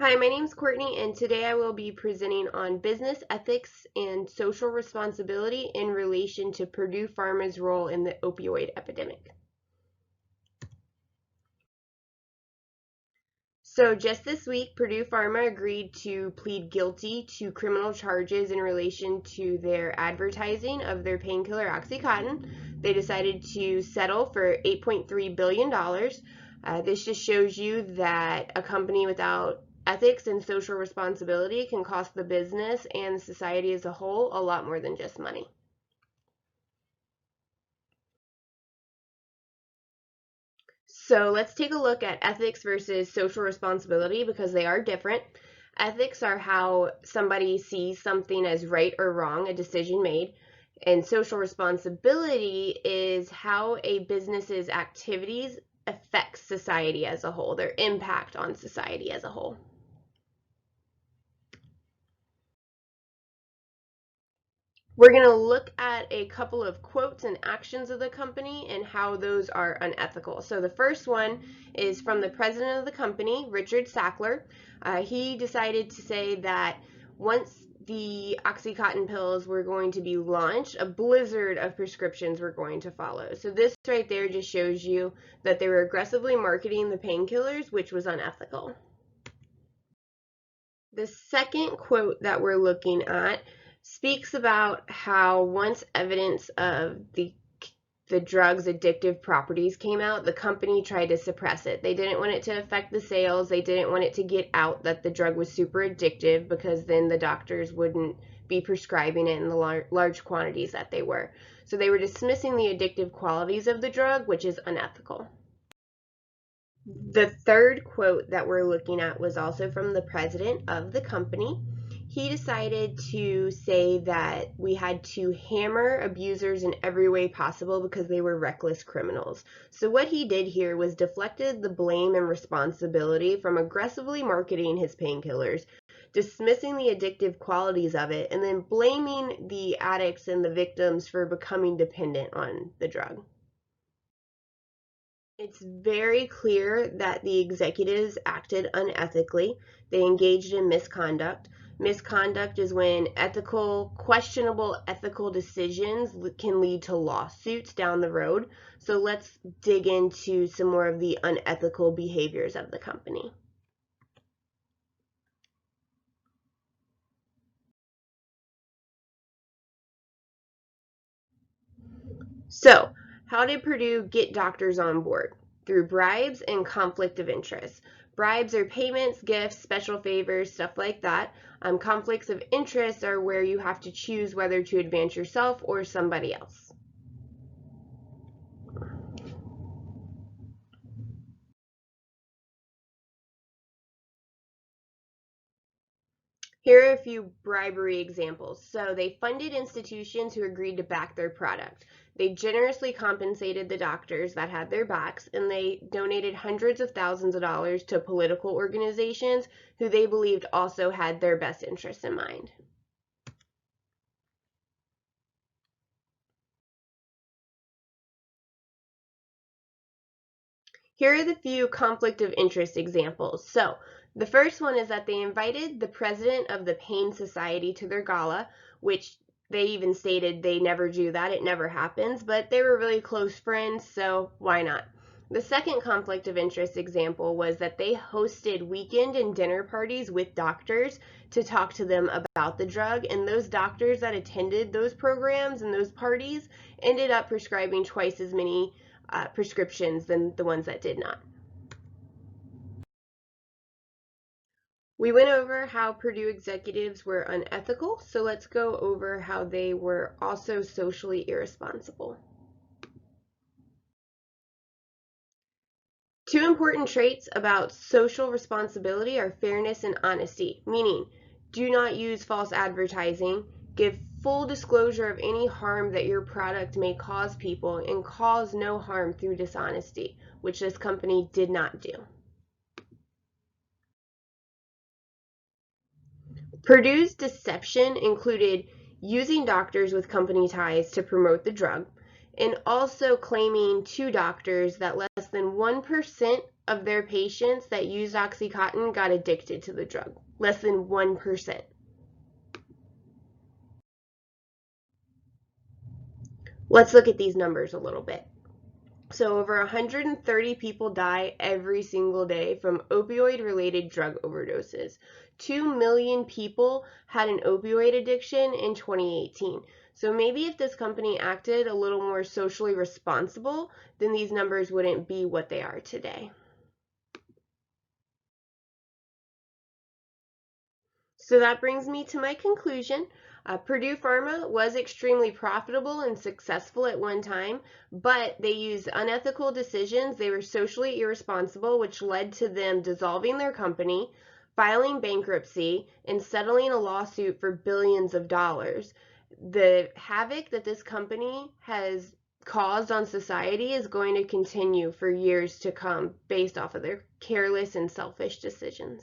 Hi, my name is Courtney, and today I will be presenting on business ethics and social responsibility in relation to Purdue Pharma's role in the opioid epidemic. So just this week, Purdue Pharma agreed to plead guilty to criminal charges in relation to their advertising of their painkiller OxyContin. They decided to settle for $8.3 billion. This just shows you that a company without ethics and social responsibility can cost the business and the society as a whole a lot more than just money. So let's take a look at ethics versus social responsibility because they are different. Ethics are how somebody sees something as right or wrong, a decision made. And social responsibility is how a business's activities affect society as a whole, their impact on society as a whole. We're going to look at a couple of quotes and actions of the company and how those are unethical. So the first one is from the president of the company, Richard Sackler. He decided to say that once the OxyContin pills were going to be launched, a blizzard of prescriptions were going to follow. So this right there just shows you that they were aggressively marketing the painkillers, which was unethical. The second quote that we're looking at speaks about how once evidence of the drug's addictive properties came out, the company tried to suppress it. They didn't want it to affect the sales. They didn't want it to get out that the drug was super addictive because then the doctors wouldn't be prescribing it in the large quantities that they were. So they were dismissing the addictive qualities of the drug, which is unethical. The third quote that we're looking at was also from the president of the company. He decided to say that we had to hammer abusers in every way possible because they were reckless criminals. So what he did here was deflected the blame and responsibility from aggressively marketing his painkillers, dismissing the addictive qualities of it, and then blaming the addicts and the victims for becoming dependent on the drug. It's very clear that the executives acted unethically. They engaged in misconduct. Misconduct is when questionable ethical decisions can lead to lawsuits down the road. So let's dig into some more of the unethical behaviors of the company. So, how did Purdue get doctors on board? Through bribes and conflict of interest. Bribes are payments, gifts, special favors, stuff like that. Conflicts of interest are where you have to choose whether to advance yourself or somebody else. Here are a few bribery examples. So they funded institutions who agreed to back their product. They generously compensated the doctors that had their backs, and they donated hundreds of thousands of dollars to political organizations who they believed also had their best interests in mind. Here are the few conflict of interest examples. So the first one is that they invited the president of the Pain Society to their gala, which they even stated they never do that. It never happens, but they were really close friends, so why not? The second conflict of interest example was that they hosted weekend and dinner parties with doctors to talk to them about the drug, and those doctors that attended those programs and those parties ended up prescribing twice as many prescriptions than the ones that did not. We went over how Purdue executives were unethical, so let's go over how they were also socially irresponsible. Two important traits about social responsibility are fairness and honesty, meaning do not use false advertising, give full disclosure of any harm that your product may cause people, and cause no harm through dishonesty, which this company did not do. Purdue's deception included using doctors with company ties to promote the drug, and also claiming to doctors that less than 1% of their patients that used OxyContin got addicted to the drug. Less than 1%. Let's look at these numbers a little bit. So over 130 people die every single day from opioid-related drug overdoses. 2 million people had an opioid addiction in 2018. So maybe if this company acted a little more socially responsible, then these numbers wouldn't be what they are today. So that brings me to my conclusion. Purdue Pharma was extremely profitable and successful at one time, but they used unethical decisions. They were socially irresponsible, which led to them dissolving their company, filing bankruptcy, and settling a lawsuit for billions of dollars. The havoc that this company has caused on society is going to continue for years to come based off of their careless and selfish decisions.